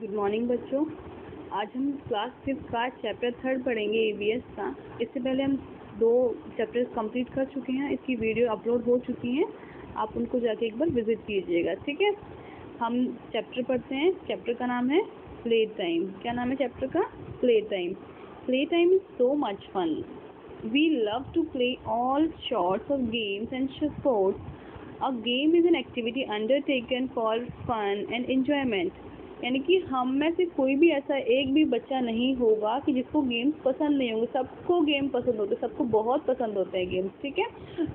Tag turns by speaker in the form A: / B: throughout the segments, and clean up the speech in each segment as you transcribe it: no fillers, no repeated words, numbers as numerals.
A: Good morning बच्चों। आज हम क्लास 5 का चैप्टर 3 पढ़ेंगे ईवीएस का। इससे पहले हम 2 चैप्टर्स कंप्लीट कर चुके हैं, इसकी वीडियो अपलोड हो चुकी हैं, आप उनको जाके एक बार विजिट कीजिएगा, ठीक है। हम चैप्टर पढ़ते हैं। चैप्टर का नाम है प्ले टाइम। क्या नाम है चैप्टर का? Play time. Play time is so much fun. We love to play all sorts of games and sports. A game is an activity undertaken for fun and enjoyment. यानी कि हम में से कोई भी ऐसा एक भी बच्चा नहीं होगा कि जिसको गेम्स पसंद नहीं होंगे। सबको गेम पसंद होते हैं, सबको बहुत पसंद होते हैं गेम्स, ठीक है।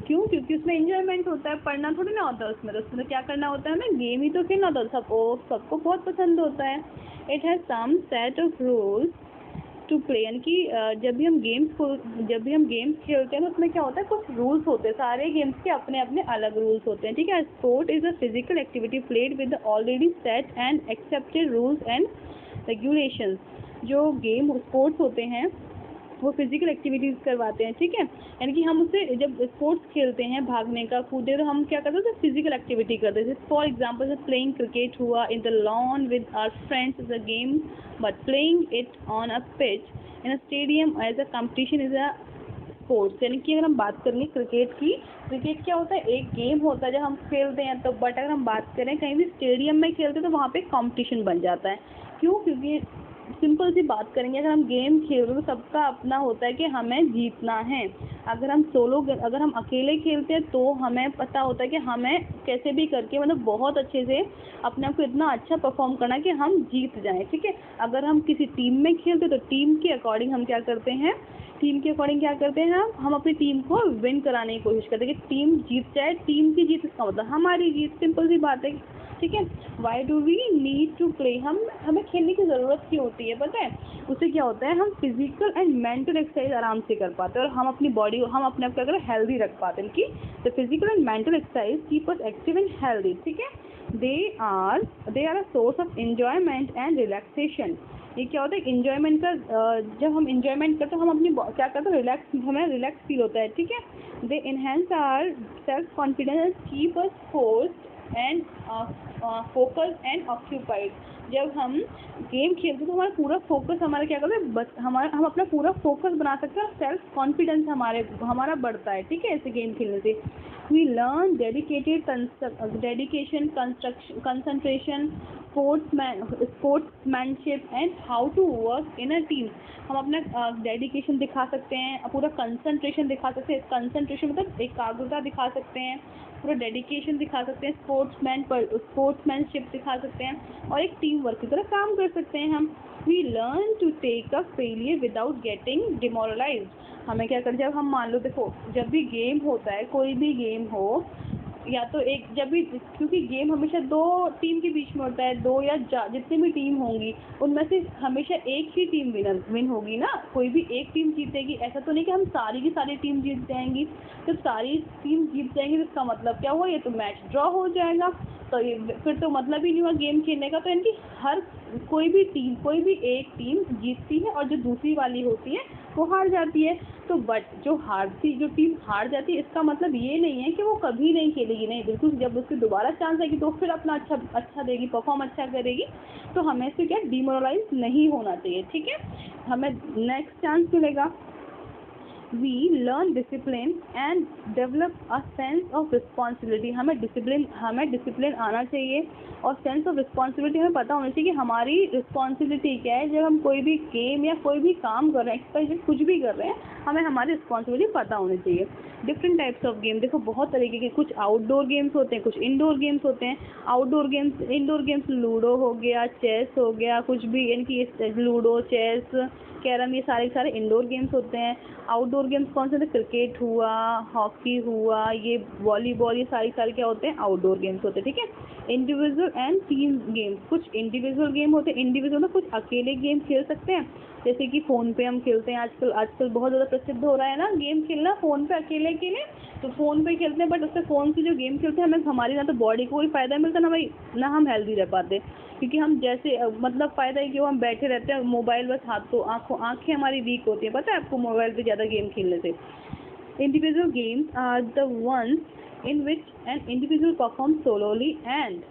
A: क्यों? क्योंकि उसमें एंजॉयमेंट होता है, पढ़ना थोड़ी ना होता है उसमें। तो उसमें क्या करना होता है? हमें गेम ही तो खेलना होता है। सबको बहुत पसंद होता है। It has some set of rules to play. यानी कि जब भी हम गेम्स खेलते हैं तो उसमें क्या होता है, कुछ रूल्स होते हैं। सारे गेम्स के अपने अपने अलग रूल्स होते हैं, ठीक है। Sport is a physical activity played with already set and accepted rules and regulations. जो गेम स्पोर्ट्स होते हैं वो फिजिकल एक्टिविटीज़ करवाते हैं, ठीक है। यानी कि हम उससे जब स्पोर्ट्स खेलते हैं, भागने का, कूदे, तो हम क्या करते हैं? फिजिकल एक्टिविटी करते हैं। फॉर एग्जाम्पल प्लेइंग क्रिकेट हुआ in the lawn with our friends is a game, but playing it on a pitch in a stadium as a competition is a sports. यानी कि अगर हम बात करेंगे क्रिकेट की, क्रिकेट क्या होता है? एक गेम होता है जब हम खेलते हैं तो। बट अगर हम बात करें कहीं भी स्टेडियम में खेलते हैं तो वहाँ पे कंपटीशन बन जाता है। क्यों? क्योंकि सिंपल सी बात करेंगे, अगर हम गेम खेल रहे हैं तो सबका अपना होता है कि हमें जीतना है। अगर हम अकेले खेलते हैं तो हमें पता होता है कि हमें कैसे भी करके, मतलब बहुत अच्छे से अपने आप को इतना अच्छा परफॉर्म करना है कि हम जीत जाएं, ठीक है। अगर हम किसी टीम में खेलते तो टीम के अकॉर्डिंग हम क्या करते हैं? हम अपनी टीम को विन कराने की कोशिश करते हैं कि टीम जीत जाए। टीम की जीत इसका मतलब हमारी जीत। सिंपल सी बात है, ठीक है। Why do we need to play? हमें खेलने की ज़रूरत क्यों होती है पता है? उससे क्या होता है, हम फिजिकल एंड मेंटल एक्सरसाइज आराम से कर पाते हैं और हम अपनी बॉडी को, हम अपने आप को अगर हेल्दी रख पाते हैं। कि the physical and mental exercise keep us active and healthy, ठीक है। They are a source of enjoyment and relaxation. ये क्या होता है? इंजॉयमेंट का, जब हम इंजॉयमेंट करते हैं हम अपनी क्या करते हैं? हमें रिलैक्स फील होता है, ठीक है। They enhance our self confidence, keep us focus and occupied. जब हम गेम खेलते हैं तो हमारा पूरा फोकस, हमारा क्या करते हैं, हम अपना पूरा फोकस बना सकते हैं और सेल्फ कॉन्फिडेंस हमारा बढ़ता है, ठीक है, ऐसे गेम खेलने से। We learn dedication, concentration, sportsmanship and how to work in a team. हम अपना डेडिकेशन दिखा सकते हैं, पूरा कंसंट्रेशन दिखा सकते हैं। कंसंट्रेशन मतलब एकाग्रता दिखा सकते हैं, पूरा डेडिकेशन दिखा सकते हैं, स्पोर्ट्समैनशिप दिखा सकते हैं और एक टीम वर्क की तरह काम कर सकते हैं हम। We learn to take a failure without getting demoralised. हमें क्या कर, जब हम मान लो, देखो, जब भी गेम होता है, कोई भी गेम हो, या तो क्योंकि गेम हमेशा 2 टीम के बीच में होता है, 2 या जितनी भी टीम होंगी उनमें से हमेशा एक ही टीम विन होगी ना। कोई भी एक टीम जीतेगी। ऐसा तो नहीं कि हम सारी की सारी टीम जीत जाएंगी। जब सारी टीम जीत जाएंगी तो इसका मतलब क्या हुआ? ये तो मैच ड्रॉ हो जाएगा। तो ये फिर तो मतलब ही नहीं हुआ गेम खेलने का। तो यानी कि कोई भी एक टीम जीतती है और जो दूसरी वाली होती है वो हार जाती है। तो बट जो टीम हार जाती है, इसका मतलब ये नहीं है कि वो कभी नहीं खेलेगी, नहीं, बिल्कुल। जब उसकी दोबारा चांस आएगी तो फिर अपना अच्छा देगी, परफॉर्म अच्छा करेगी। तो हमें से क्या, डिमोरलाइज नहीं होना चाहिए, ठीक है। हमें नेक्स्ट चांस मिलेगा। We learn discipline and develop a sense of responsibility. हमें डिसिप्लिन आना चाहिए और सेंस ऑफ रिस्पॉन्सिबिलिटी हमें पता होना चाहिए कि हमारी रिस्पॉन्सिबिलिटी क्या है। जब हम कोई भी गेम या कोई भी काम कर रहे हैं, कुछ भी कर रहे हैं, हमें हमारी रिस्पॉन्सिबिलिटी पता होनी चाहिए। डिफरेंट टाइप्स ऑफ गेम, देखो बहुत तरीके के, कुछ आउटडोर गेम्स होते हैं, कुछ इंडोर गेम्स होते हैं। इंडोर गेम्स लूडो हो गया, चेस हो गया, कुछ भी, यानी कि लूडो, चेस, कैरम, ये सारे इंडोर गेम्स होते हैं। आउटडोर गेम्स कौन से होते हैं? क्रिकेट हुआ, हॉकी हुआ, ये वॉलीबॉल, ये सारे क्या होते हैं? आउटडोर गेम्स होते हैं, ठीक है। इंडिविजुअल एंड टीम गेम्स, कुछ इंडिविजुअल गेम होते हैं, इंडिविजुअल में कुछ अकेले गेम खेल सकते हैं, जैसे कि फ़ोन पे हम खेलते हैं। आजकल बहुत ज़्यादा प्रसिद्ध हो रहा है ना गेम खेलना फ़ोन पे अकेले, तो फ़ोन पे खेलते हैं। बट उससे फ़ोन से जो गेम खेलते हैं, हमें हमारी ना तो बॉडी को कोई फ़ायदा मिलता ना हम हेल्दी रह पाते। क्योंकि हम जैसे, मतलब फ़ायदा है कि वो हम बैठे रहते हैं, मोबाइल बस हाथ, तो आँखें हमारी वीक होती है, पता है आपको, मोबाइल पे ज़्यादा गेम खेलने से। Individual games are the ones in which an individual performs solely and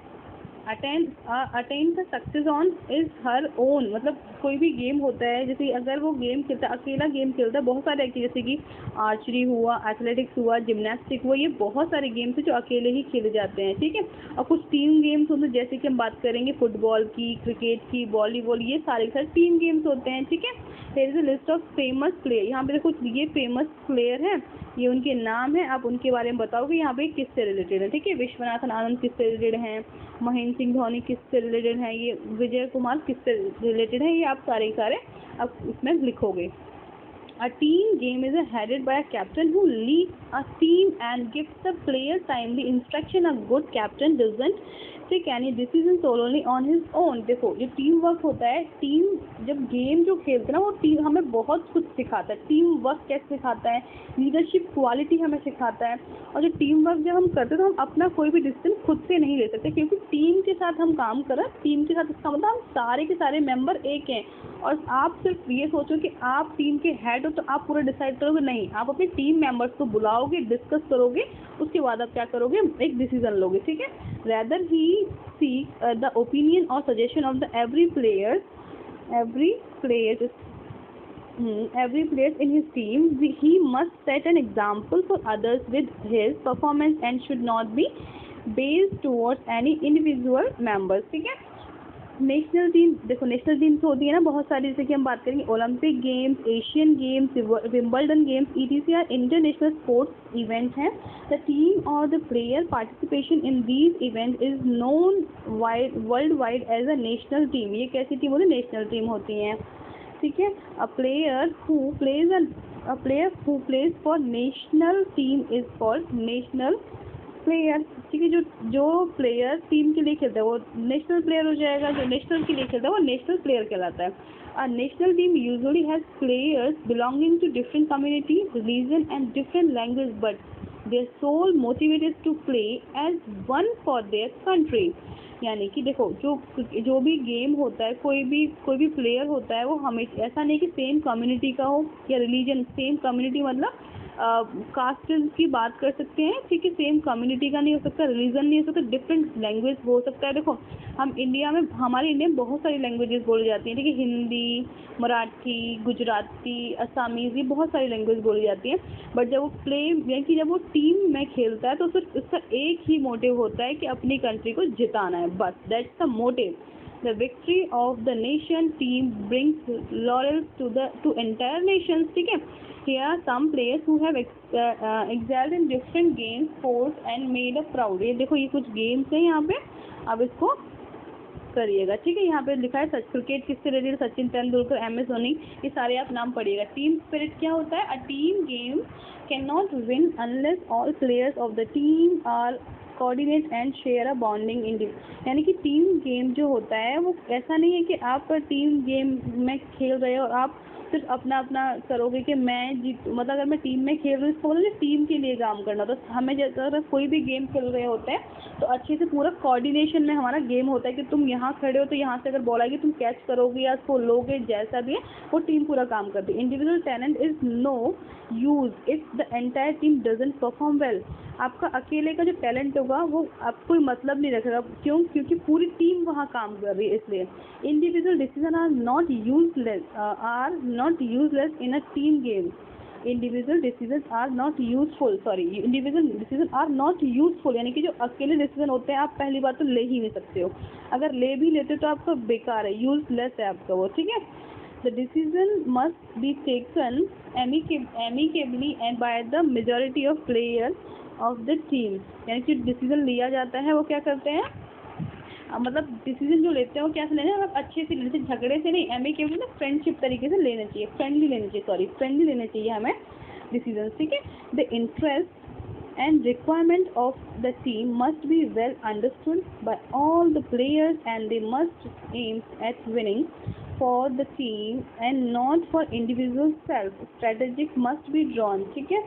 A: attain the success on is her own. मतलब कोई भी गेम होता है, जैसे अगर वो गेम खेलता है, अकेला गेम खेलता है, बहुत सारे एक्टिव जैसे कि आर्चरी हुआ, एथलेटिक्स हुआ, जिम्नास्टिक हुआ, ये बहुत सारे गेम्स हैं जो अकेले ही खेले जाते हैं, ठीक है। और कुछ टीम गेम्स होते हैं, जैसे कि हम बात करेंगे फुटबॉल की, क्रिकेट की, वॉलीबॉल, ये सारे टीम गेम्स होते हैं, ठीक है। Here is a list of famous player. यहाँ पे देखो ये फेमस प्लेयर हैं, ये उनके नाम है, आप उनके बारे में बताओगे यहाँ पे किससे रिलेटेड है, ठीक है। विश्वनाथन आनंद किससे रिलेटेड हैं, महेंद्र सिंह धोनी किससे रिलेटेड हैं, ये विजय कुमार किससे रिलेटेड है, ये आप सारे अब इसमें लिखोगे। A team game is headed by a captain who leads a team and gives the player timely instruction. A good captain doesn't take any decisions solely on his own. देखो जो टीम वर्क होता है, team जब game जो खेलते हैं ना, वो टीम हमें बहुत कुछ सिखाता है। टीम वर्क कैसे सिखाता है, लीडरशिप क्वालिटी हमें सिखाता है। और जो टीम वर्क जब हम करते हैं तो हम अपना कोई भी डिसीजन खुद से नहीं ले सकते, क्योंकि टीम के साथ हम काम कर रहे हैं। टीम के साथ इसका मतलब हम सारे के सारे मेंबर एक हैं, और आप सिर्फ ये सोचो कि आप टीम के हेड हो तो आप पूरा डिसाइड करोगे, नहीं, आप अपने टीम मेंबर्स को बुलाओगे, डिस्कस करोगे, उसके बाद आप क्या करोगे, एक डिसीजन लोगे, ठीक है। Rather he seek the opinion और suggestion of the every player in his team. He must set an example for others with his performance and should not be based towards any individual members, ठीक है। National team, देखो national teams होती है ना बहुत सारी, जैसे कि हम बात करेंगे Olympic games, Asian games, Wimbledon games, ETC are international sports event हैं। द टीम और the player participation in these event is known world wide as a national team. ये कैसी टीम होती है, नेशनल टीम होती हैं, ठीक है। A player who plays for national team is called national player, ठीक है। जो प्लेयर टीम के लिए खेलता है वो नेशनल प्लेयर हो जाएगा, जो नेशनल के लिए खेलता है वो नेशनल प्लेयर कहलाता है। A national team usually has players belonging to different community, religion and different language, but their sole motivated to play as one for their country. यानी कि देखो जो भी गेम होता है, कोई भी प्लेयर होता है, वो हमेशा ऐसा नहीं कि सेम कम्युनिटी का हो या रिलीजन, सेम कम्युनिटी मतलब कास्ट की बात कर सकते हैं, ठीक है। सेम कम्युनिटी का नहीं हो सकता, रिलीजन नहीं हो सकता, डिफरेंट लैंग्वेज हो सकता है। देखो हम इंडिया में, हमारे इंडिया में बहुत सारी लैंग्वेजेस बोली जाती हैं, ठीक है। हिंदी, मराठी, गुजराती, असमीज़, ये बहुत सारी लैंग्वेज बोली जाती हैं। बट जब वो यानी कि जब वो टीम में खेलता है तो सिर्फ उसका एक ही मोटिव होता है कि अपनी कंट्री को जिताना है, बस, that's the motive. The victory of the nation team brings laurels to entire nations, ठीक है। Here are some players who have excelled in different games, sports and made us proud. ये देखो ये कुछ गेम्स हैं यहाँ पे, अब इसको करिएगा, ठीक है। यहाँ पे लिखा है क्रिकेट किससे रिलेटेड, सचिन तेंदुलकर, MS धोनी, ये सारे आप नाम पढ़िएगा। टीम स्पिरिट क्या होता है, a team game can not win unless all players of the team are coordinate and share a bonding in, यानी कि टीम गेम जो होता है वो ऐसा नहीं है कि आप टीम गेम में खेल रहे हो और आप सिर्फ अपना करोगे कि मैं जीत, मतलब अगर मैं टीम में खेल रही हूँ इसको बोलोगे टीम के लिए काम करना। तो हमें जैसे अगर कोई भी गेम खेल रहे होते हैं तो अच्छे से पूरा कोऑर्डिनेशन में हमारा गेम होता है कि तुम यहाँ खड़े हो तो यहाँ से अगर बॉल आएगी तुम कैच करोगे या उसको लोगे, जैसा भी है वो टीम पूरा काम करती है। Individual talent is no use if the entire team doesn't perform well. आपका अकेले का जो टैलेंट होगा वो आपको कोई मतलब नहीं रखेगा, क्यों, क्योंकि पूरी टीम वहाँ काम कर रही है, इसलिए। Individual decision are not useless in a team game. Individual decision are not useful, यानी कि जो अकेले डिसीजन होते हैं आप पहली बार तो ले ही नहीं सकते हो, अगर ले भी लेते हो तो आपका बेकार है, यूजलेस है आपका वो, ठीक है। The decision must be taken amicably and by the majority of players of the team, यानी कि डिसीजन लिया जाता है वो क्या करते हैं, मतलब डिसीजन जो लेते हैं वो क्या से लेना है, मतलब अच्छे से लेने चाहिए, झगड़े से नहीं, एमिकेबली मतलब फ्रेंडशिप तरीके से लेना चाहिए, फ्रेंडली लेने चाहिए हमें डिसीजन, ठीक है। The interest and requirement of the team must be well understood by all the players and they must aim at winning for the team and not for individual self. Strategic must be drawn, ठीक है।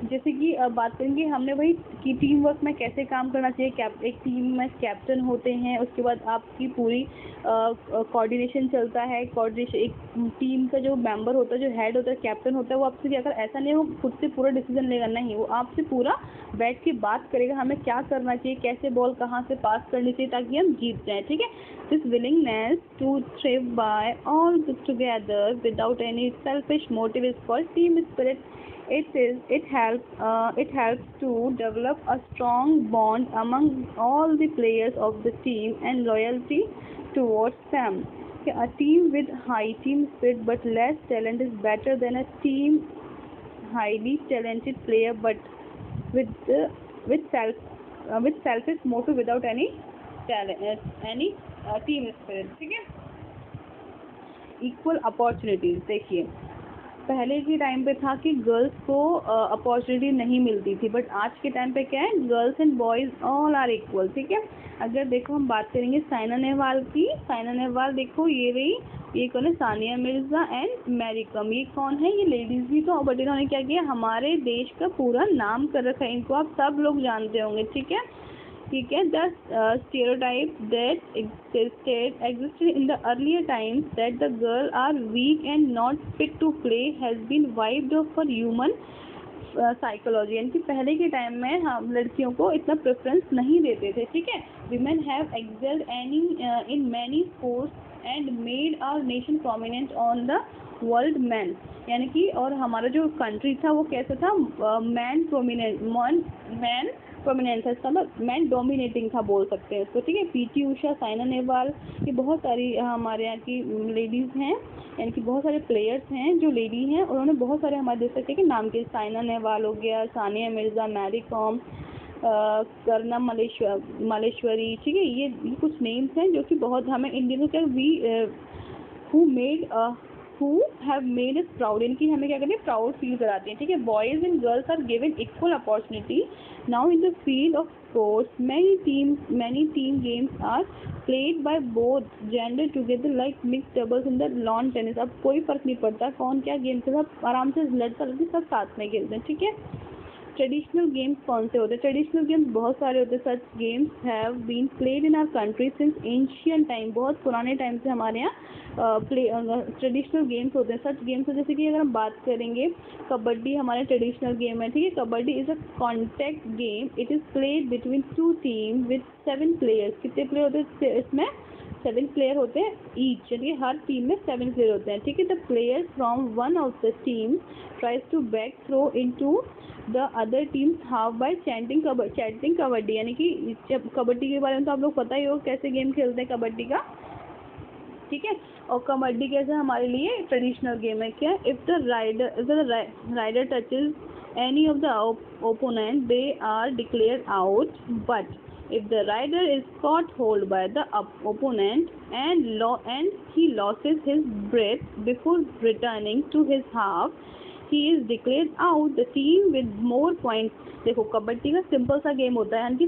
A: जैसे कि बात करेंगे हमने वही कि team work में कैसे काम करना चाहिए। एक टीम में कैप्टन होते हैं, उसके बाद आपकी पूरी कोऑर्डिनेशन चलता है। कोऑर्डिनेशन एक टीम का जो मेंबर होता है, जो हेड होता है, कैप्टन होता है, वो आपसे क्या कर, ऐसा नहीं वो खुद से पूरा डिसीजन लेगा, नहीं, वो आपसे पूरा बैठ के बात करेगा हमें क्या करना चाहिए, कैसे बॉल कहाँ से पास करनी चाहिए ताकि हम जीत जाएं। ठीक है, this willingness to thrive by all together without any selfish motive is called team spirit. It helps to develop a strong bond among all the players of the team and loyalty towards them. A team with high team spirit but less talent is better than a team highly talented player but with selfish motive without any team spirit. ठीक है, equal opportunities. देखिए पहले के time पे था कि girls को opportunity नहीं मिलती थी, बट आज के टाइम पे क्या है, girls and boys all are equal. ठीक है, अगर देखो हम बात करेंगे साइना नेहवाल की. साइना नेहवाल देखो ये रही, ये कौन है, सानिया मिर्ज़ा एंड मैरी कॉम. ये कौन है, ये लेडीज़ भी तो, बट इन्होंने क्या किया, हमारे देश का पूरा नाम कर रखा है. इनको आप सब लोग जानते होंगे. ठीक है, ठीक है. The stereotype that existed in the earlier times that the girls are weak and not fit to play has been wiped off for human psychology. यानी कि पहले के टाइम में हम लड़कियों को इतना प्रेफरेंस नहीं देते थे. ठीक है, women have excelled in many sports and made our nation prominent on the world men. यानी कि और हमारा जो कंट्री था वो कैसा था, मैन प्रोमिनेंस है, इसका मतलब मैन डोमिनेटिंग था बोल सकते हैं इसको. ठीक है, पीटी उषा, साइना नेहवाल, ये बहुत सारी हमारे यहाँ की लेडीज़ हैं, यानी कि बहुत सारे प्लेयर्स हैं जो लेडी हैं, उन्होंने बहुत सारे हमारे देश के नाम के, साइना नेहवाल हो गया, सानिया मिर्ज़ा, मैरी कॉम, करना मलेश्वरी. ठीक है, ये कुछ नेम्स हैं जो कि बहुत हमें Indian who have made us proud, इनकी हमें क्या करते हैं, प्राउड फील कराते हैं. ठीक है, boys and girls are given equal opportunity now in the field of sports. many team games are played by both gender together like mixed doubles in the lawn tennis. अब कोई फर्क नहीं पड़ता कौन क्या गेम से, सब आराम से लड़का लड़की सब साथ में खेलते हैं. ठीक है, ट्रेडिशनल गेम्स कौन से होते हैं, ट्रेडिशनल गेम्स बहुत सारे होते हैं. Such games have been played in our country since ancient time. बहुत पुराने टाइम से हमारे यहाँ ट्रेडिशनल गेम्स होते हैं. सच गेम्स जैसे कि अगर हम बात करेंगे, कबड्डी हमारा ट्रेडिशनल गेम है. ठीक है, kabaddi is a contact game. It is played between 2 team with 7 players. कितने प्लेयर होते हैं इसमें, 7 प्लेयर होते हैं ईच. चलिए हर टीम में 7 प्लेयर होते हैं. ठीक है, the players from one of the team tries to back throw into the other teams half by chanting kabaddi. यानी कि जब कबड्डी के बारे में तो आप लोग पता ही हो कैसे गेम खेलते हैं कबड्डी का. ठीक है, और कबड्डी कैसे हमारे लिए ट्रेडिशनल गेम है. क्या, if the rider touches any of the opponent they are declared out, but if the rider is caught hold by the opponent and he loses his breath before returning to his half, he is declared out. The team with more points. देखो कबड्डी का simple सा game होता है, यानी कि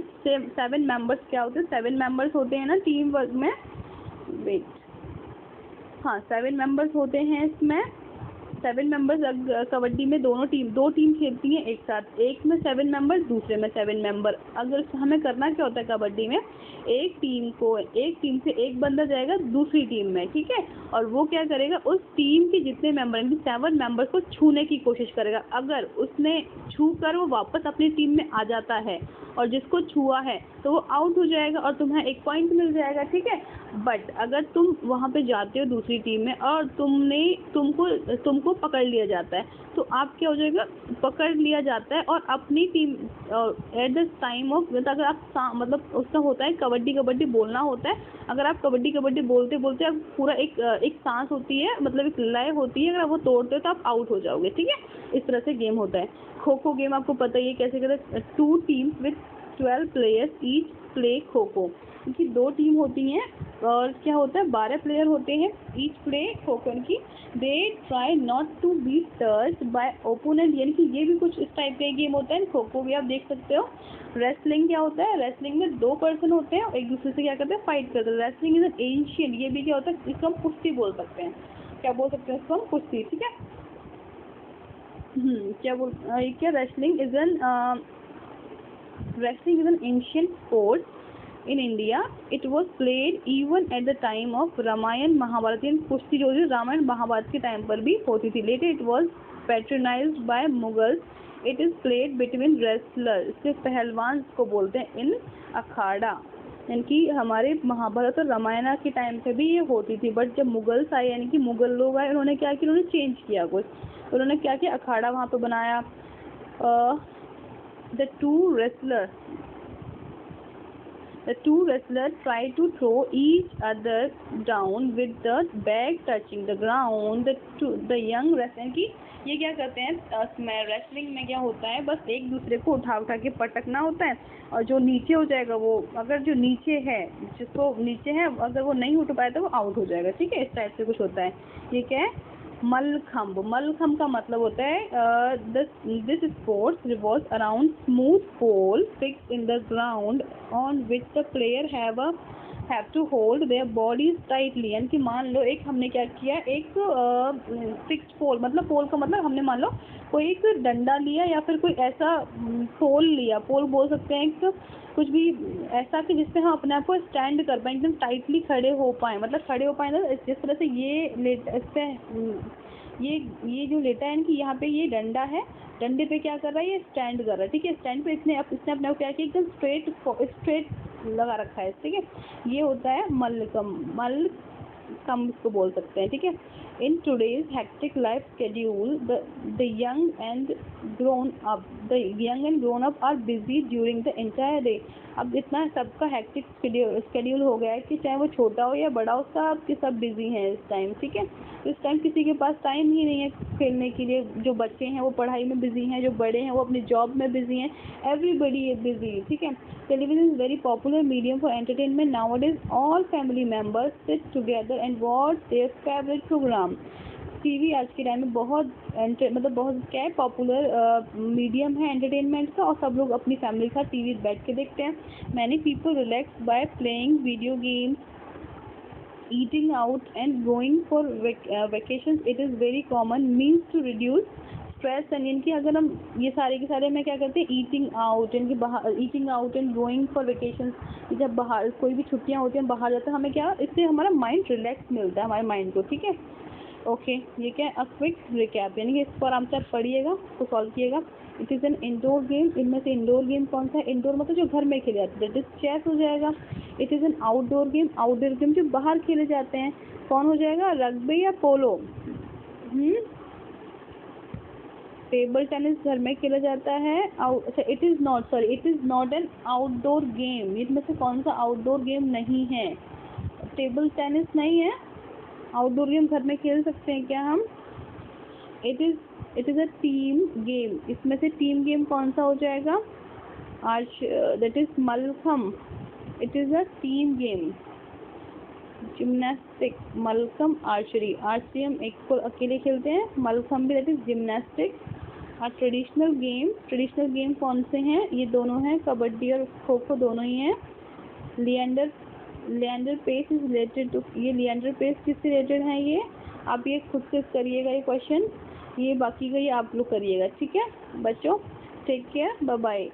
A: 7 members क्या होते हैं, 7 मेंबर्स होते हैं ना टीम वर्क में. वेट, हाँ 7 मेंबर्स होते हैं इसमें. 7 मेंबर्स कबड्डी में दो टीम खेलती हैं एक साथ. एक में 7 मेंबर, दूसरे में 7 मेंबर. अगर हमें करना क्या होता है कबड्डी में, एक टीम से एक बंदा जाएगा दूसरी टीम में. ठीक है, और वो क्या करेगा, उस टीम के जितने मेंबर हैं 7 मेंबर्स को छूने की कोशिश करेगा. अगर उसने छू कर वो वापस अपनी टीम में आ जाता है और जिसको छुआ है तो वो आउट हो जाएगा और तुम्हें 1 पॉइंट मिल जाएगा. ठीक है, बट अगर तुम वहाँ पे जाते हो दूसरी टीम में और तुमको पकड़ लिया जाता है, तो आप क्या हो जाएगा, पकड़ लिया जाता है और अपनी team at the time of, अगर आप मतलब उसका होता है कबड्डी बोलना होता है. अगर आप कबड्डी बोलते बोलते आप पूरा एक सांस होती है, मतलब एक लय होती है, अगर वो तोड़ते हो तो आप आउट हो जाओगे. ठीक है, इस तरह से गेम होता है. खो खो गेम आपको पता ही है कैसे करते हैं. 2 teams with 12 players each play kho खो. इनकी 2 टीम होती हैं और क्या होता है, 12 प्लेयर होते हैं ईच प्ले खो खो की. They try not to be touched by opponent. यानी कि ये भी कुछ इस टाइप का गेम होता है. खो खो भी आप देख सकते हो. रेसलिंग क्या होता है, रेसलिंग में 2 पर्सन होते हैं और एक दूसरे से क्या करते हैं, फाइट करते हैं. Wrestling is an ancient. ये भी क्या होता है, इसको हम कुश्ती बोल सकते हैं. क्या बोल सकते हैं इसको हम, कुश्ती. ठीक है, क्या बोल क्या wrestling is an ancient sport in India. It was played even at the time of Ramayana Mahabharata. कुश्ती जो थी रामायण महाभारत के टाइम पर भी होती थी. Later it was patronised by Mughals. It is played between wrestler. इसके पहलवान को बोलते हैं इन अखाड़ा. यानी कि हमारे महाभारत और रामायण के टाइम पे भी ये होती थी, बट जब मुगल्स आए यानी कि मुगल लोग आए, उन्होंने क्या किया, उन्होंने चेंज किया कुछ. उन्होंने क्या किया, अखाड़ा वहाँ पे बनाया. The two wrestlers try to throw each other down with the bag touching the ground. The young wrestler की ये क्या करते हैं, रेसलिंग में क्या होता है, बस एक दूसरे को उठा के पटकना होता है, और जो नीचे हो जाएगा वो, अगर जो नीचे है, जिसको नीचे है, अगर वो नहीं उठ पाया तो वो आउट हो जाएगा. ठीक है, इस टाइप से कुछ होता है. ये क्या है, मल्लखंब. मल्लखंब का मतलब होता है this sports revolves around smooth pole fixed in the ground on which the player have to hold their bodies tightly. यानी कि मान लो एक हमने क्या किया, एक फिक्स्ड पोल, मतलब पोल का मतलब हमने मान लो कोई एक डंडा लिया या फिर कोई ऐसा पोल लिया, पोल बोल सकते हैं, एक कुछ भी ऐसा कि जिससे हम अपने आप को स्टैंड कर पाएँ, एकदम टाइटली खड़े हो पाएँ. मतलब खड़े हो पाएँ ना, जिस तरह से ये जो लेटा है कि यहाँ पे ये डंडा है, डंडे पे क्या कर रहा है, ये स्टैंड कर रहा है. ठीक है, स्टैंड पे इसने अपने आप क्या किया, एकदम स्ट्रेट लगा रखा है. ठीक है, ये होता है मल्लखंब इसको बोल सकते हैं. ठीक है, in today's hectic life schedule the young and grown up are busy during the entire day. अब इतना सबका हेक्टिक शेड्यूल हो गया है कि चाहे वो छोटा हो या बड़ा हो, सब बिजी हैं इस टाइम. ठीक है, इस टाइम किसी के पास टाइम ही नहीं है खेलने के लिए. जो बच्चे हैं वो पढ़ाई में बिजी हैं, जो बड़े हैं वो अपनी जॉब में बिजी हैं. Everybody is busy. ठीक है, television is very popular medium for entertainment. Nowadays all family members sit together and watch their favourite programme. TV आज के टाइम में बहुत क्या है, पॉपुलर मीडियम है एंटरटेनमेंट का, और सब लोग अपनी फैमिली के साथ टीवी बैठ के देखते हैं. Many people relax by playing video games, eating out and going for vacations. It is very common means to reduce stress. and इनकी अगर हम ये सारे के सारे में क्या करते हैं, ईटिंग आउट, इनकी बाहर eating out and going for vacations. जब बाहर कोई भी छुट्टियां होती हैं, बाहर जाते हैं, हमें क्या, इससे हमारा माइंड रिलैक्स मिलता है, हमारे माइंड को. ठीक है, ओके. ये क्या है, अ क्विक रिकैप, यानी कि इसको आराम से आप पढ़िएगा, उसको सॉल्व कीजिएगा. It is an indoor game. इनमें से इंडोर गेम कौन सा है, इंडोर मतलब जो घर में खेले जाते हैं, दैट इज चेस हो जाएगा. It is an outdoor game. Outdoor game जो बाहर खेले जाते हैं, कौन हो जाएगा, रग्बी या पोलो. टेबल टेनिस घर में खेला जाता है. अच्छा, it is not an outdoor game. इनमें से कौन सा आउटडोर गेम नहीं है, टेबल टेनिस नहीं है. आउटडोर गेम घर में खेल सकते हैं क्या हम. It is a team game. इसमें से टीम गेम कौन सा हो जाएगा, that is mallakhamb. It is a team game. Gymnastic, mallakhamb archery. Archery हम एक को अकेले खेलते हैं, मल्लखंब भी दैट इज जिम्नास्टिक. और ट्रेडिशनल गेम कौन से हैं, ये दोनों हैं, कबड्डी और खो खो दोनों ही हैं. Leander Paes is related to, ये लिएंडर पेस किससे रिलेटेड है, ये आप ये खुद से करिएगा ये क्वेश्चन, ये बाकी का ये आप लोग करिएगा. ठीक है बच्चों, टेक केयर, बाय बाय.